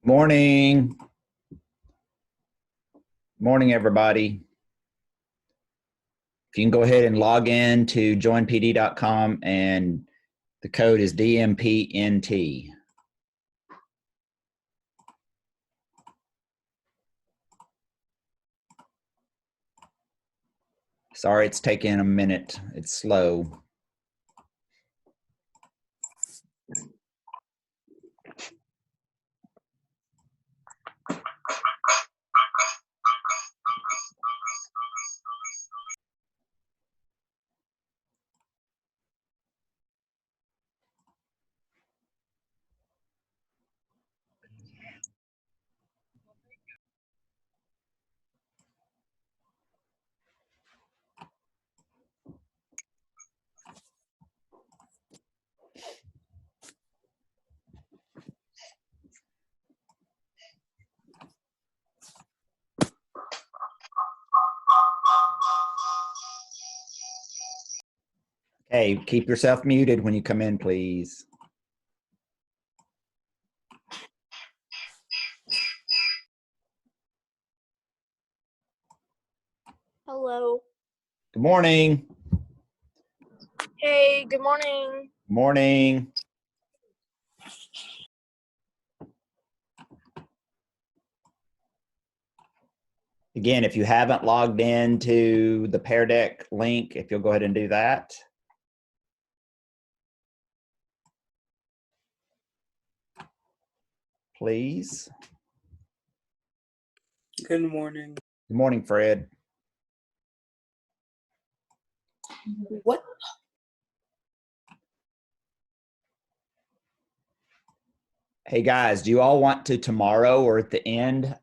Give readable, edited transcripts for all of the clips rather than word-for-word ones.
Morning. Morning, everybody. If you can go ahead and log in to joinpd.com and the code is DMPNT. Sorry, it's taking a minute. It's slow. Hey, keep yourself muted when you come in, please. Hello. Good morning. Hey, good morning. Morning. Again, if you haven't logged into the Pear Deck link, if you'll go ahead and do that. Please. Good morning. Good morning, Fred. What? Hey guys, do you all want to tomorrow or at the end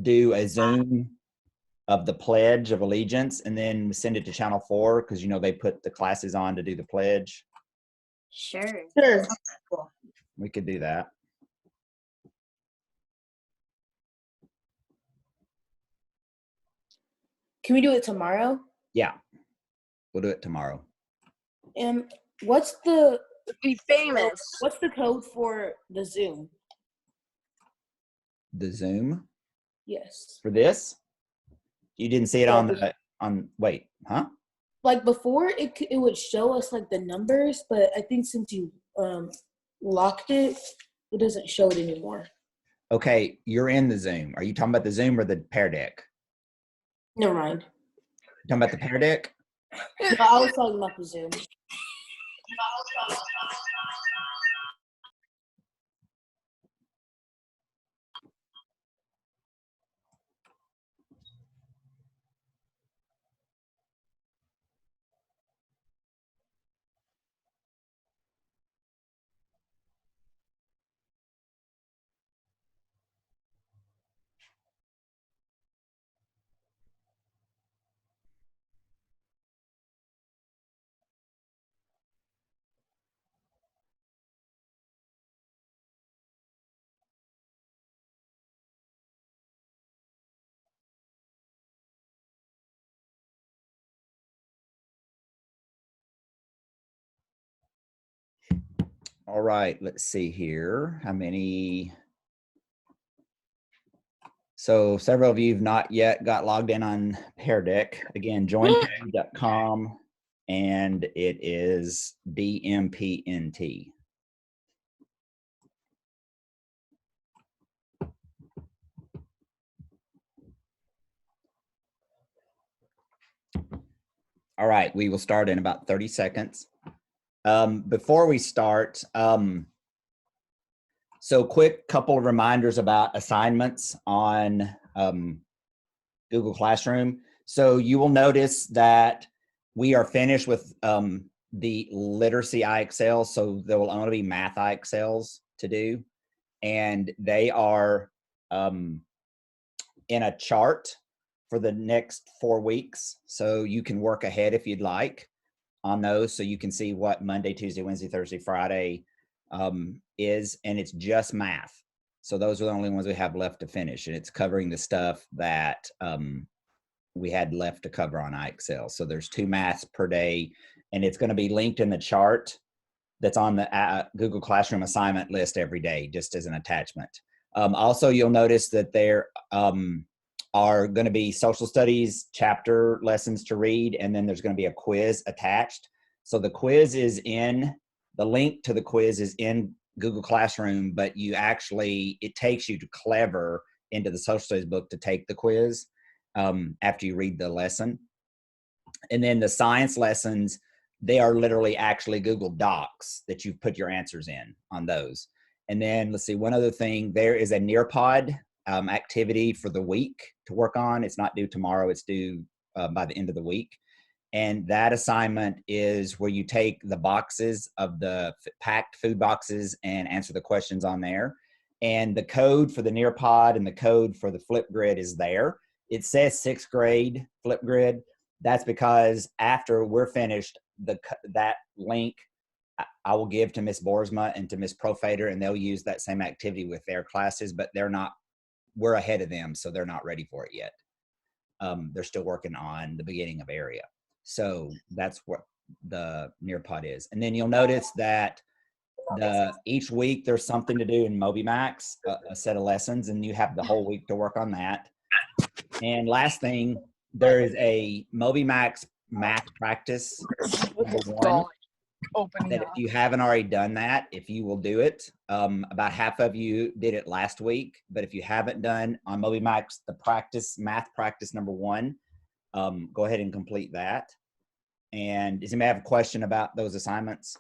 do a Zoom of the Pledge of Allegiance and then send it to Channel 4 because you know they put the classes on to do the pledge? Sure. Cool. We could do that. Can we do it tomorrow? Yeah, we'll do it tomorrow. And what's the Be famous. what's the code for the Zoom? The Zoom Yes. for this? You didn't see it Yeah, wait, huh? Like before, it would show us like the numbers, but I think since you locked it, it doesn't show it anymore. Okay, you're in the Zoom. Are you talking about the Zoom or the Pear Deck? Never mind. You talking about the Pear Deck? No, I was talking about the Zoom. All right, let's see here. How many? So several of you have not yet got logged in on Pear Deck. Again, joinpd.com and it is DMPNT. All right, we will start in about 30 seconds. Before we start, so quick couple of reminders about assignments on Google Classroom. So you will notice that we are finished with the literacy IXLs, so there will only be math IXLs to do, and they are in a chart for the next 4 weeks. So you can work ahead if you'd like on those, so you can see what Monday, Tuesday, Wednesday, Thursday, Friday is, and it's just math. So those are the only ones we have left to finish, and it's covering the stuff that we had left to cover on IXL. So there's 2 maths per day, and it's going to be linked in the chart that's on the Google Classroom assignment list every day, just as an attachment. Also, you'll notice that there are going to be social studies chapter lessons to read, and then there's going to be a quiz attached. So the link to the quiz is in Google Classroom, but it takes you to Clever into the social studies book to take the quiz after you read the lesson. And then the science lessons, they are literally actually Google Docs that you've put your answers in on those. And then let's see, one other thing, there is a Nearpod activity for the week to work on. It's not due tomorrow, it's due by the end of the week. And that assignment is where you take the boxes of the packed food boxes and answer the questions on there. And the code for the Nearpod and the code for the Flipgrid is there. It says 6th grade Flipgrid. That's because after we're finished, that link I will give to Miss Boersma and to Miss Profader, and they'll use that same activity with their classes, but we're ahead of them, so they're not ready for it yet. They're still working on the beginning of area. So that's what the Nearpod is. And then you'll notice that each week there's something to do in MobyMax, a set of lessons, and you have the whole week to work on that. And last thing, there is a MobyMax math practice #1. That if you haven't already done that, if you will do it, about half of you did it last week, but if you haven't done on MobyMax the math practice #1, go ahead and complete that. And does anybody have a question about those assignments?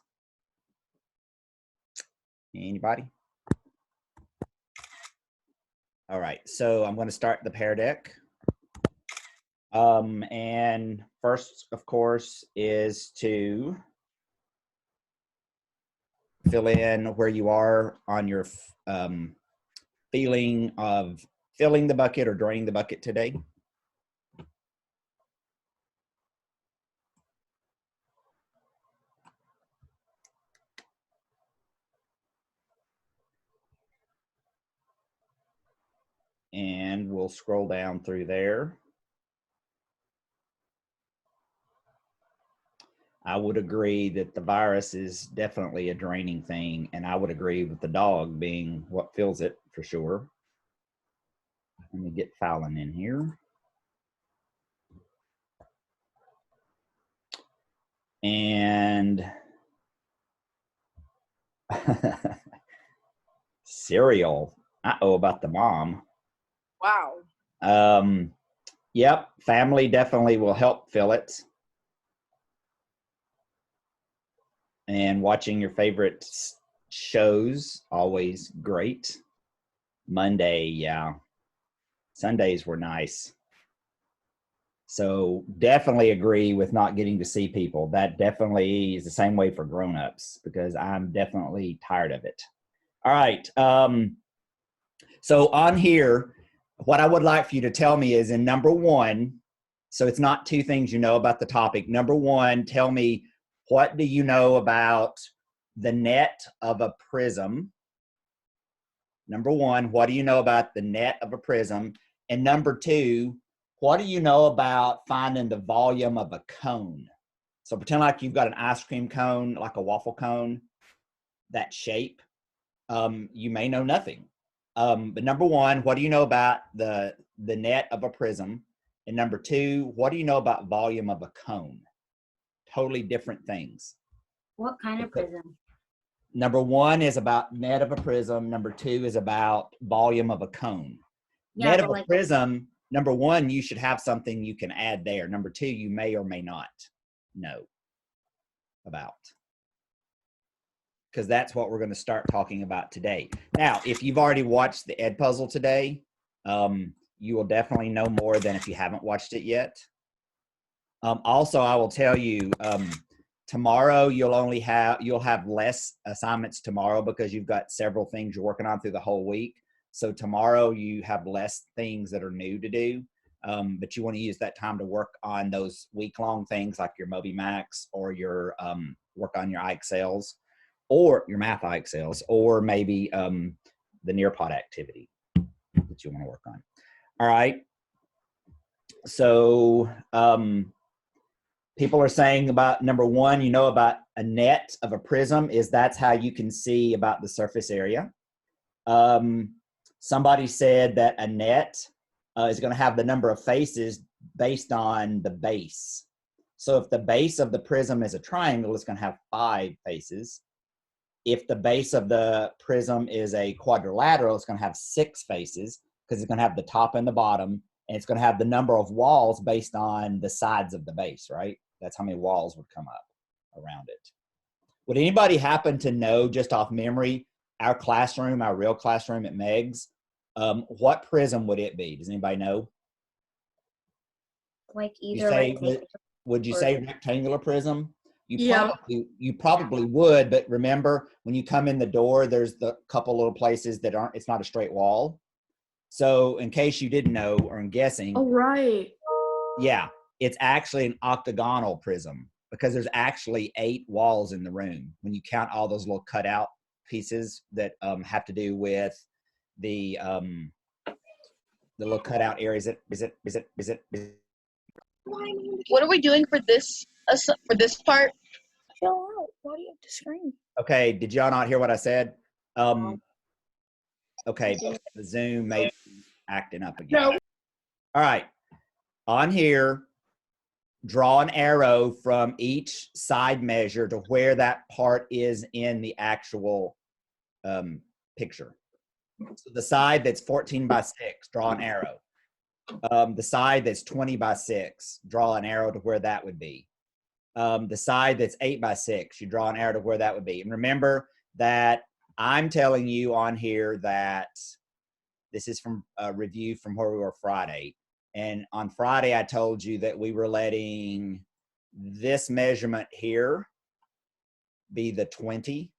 Anybody? All right, so I'm going to start the Pear Deck. And first, of course, is to fill in where you are on your feeling of filling the bucket or draining the bucket today. And we'll scroll down through there. I would agree that the virus is definitely a draining thing, and I would agree with the dog being what fills it for sure. Let me get Fallon in here. And cereal. Uh-oh, about the mom. Wow. Yep, family definitely will help fill it. And watching your favorite shows, always great. Monday, yeah. Sundays were nice. So definitely agree with not getting to see people. That definitely is the same way for grown-ups because I'm definitely tired of it. All right. So on here, what I would like for you to tell me is in #1, so it's not 2 things you know about the topic. #1, tell me, what do you know about the net of a prism? #1, what do you know about the net of a prism? And #2, what do you know about finding the volume of a cone? So pretend like you've got an ice cream cone, like a waffle cone, that shape. You may know nothing. But #1, what do you know about the net of a prism? And #2, what do you know about volume of a cone? Totally different things. What kind of prism? #1 is about net of a prism. #2 is about volume of a cone. Yeah, Net of but a like, prism, #1, you should have something you can add there. #2, you may or may not know about. Because that's what we're going to start talking about today. Now, if you've already watched the Ed Puzzle today, you will definitely know more than if you haven't watched it yet. Also, I will tell you, tomorrow you'll have less assignments tomorrow because you've got several things you're working on through the whole week. So tomorrow you have less things that are new to do, but you want to use that time to work on those week-long things like your MobyMax or your work on your iExcels or your math iExcels or maybe the Nearpod activity that you want to work on. All right. So people are saying about #1, you know about a net of a prism is that's how you can see about the surface area. somebody said that a net is going to have the number of faces based on the base. So if the base of the prism is a triangle, it's going to have 5 faces. If the base of the prism is a quadrilateral, it's going to have 6 faces because it's going to have the top and the bottom, and it's going to have the number of walls based on the sides of the base, right? That's how many walls would come up around it. Would anybody happen to know, just off memory, our classroom, our real classroom at Meg's, what prism would it be? Does anybody know? Like You either say, rectangle would you or- say rectangular prism? Yeah. You probably would, but remember when you come in the door, there's the couple little places that aren't, it's not a straight wall. So in case you didn't know or in guessing, Oh, right. yeah, it's actually an octagonal prism because there's actually 8 walls in the room when you count all those little cutout pieces that have to do with the little cutout areas. Is it? What are we doing for this part? Chill out. Why do you have to scream? Okay, did y'all not hear what I said? Okay, the Zoom may be acting up again. No. All right, on here, draw an arrow from each side measure to where that part is in the actual picture. So the side that's 14 by 6, draw an arrow. The side that's 20 by 6, draw an arrow to where that would be. The side that's 8 by 6, you draw an arrow to where that would be. And remember that I'm telling you on here that this is from a review from where we were Friday. And on Friday, I told you that we were letting this measurement here be the 20.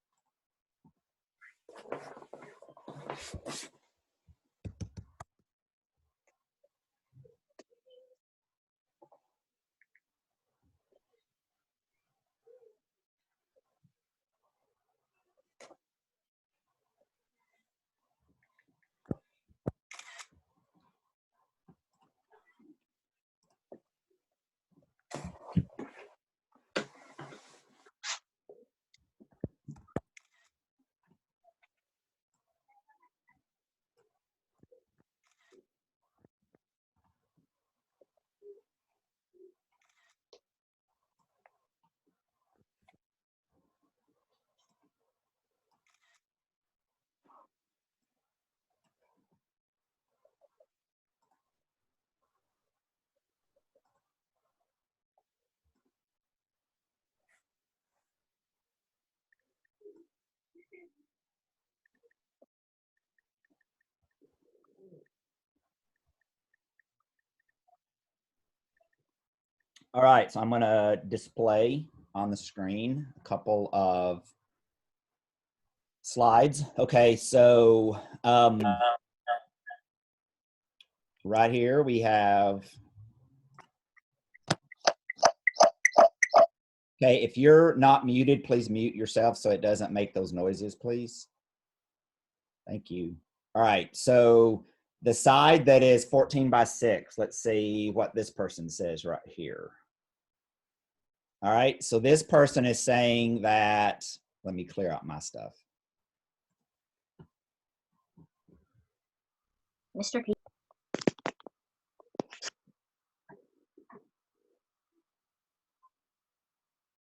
All right, so I'm going to display on the screen a couple of slides. Okay, so right here we have, okay, if you're not muted, please mute yourself so it doesn't make those noises, please. Thank you. All right, so the side that is 14 by 6, let's see what this person says right here. All right, so this person is saying that, let me clear out my stuff. Mr. P.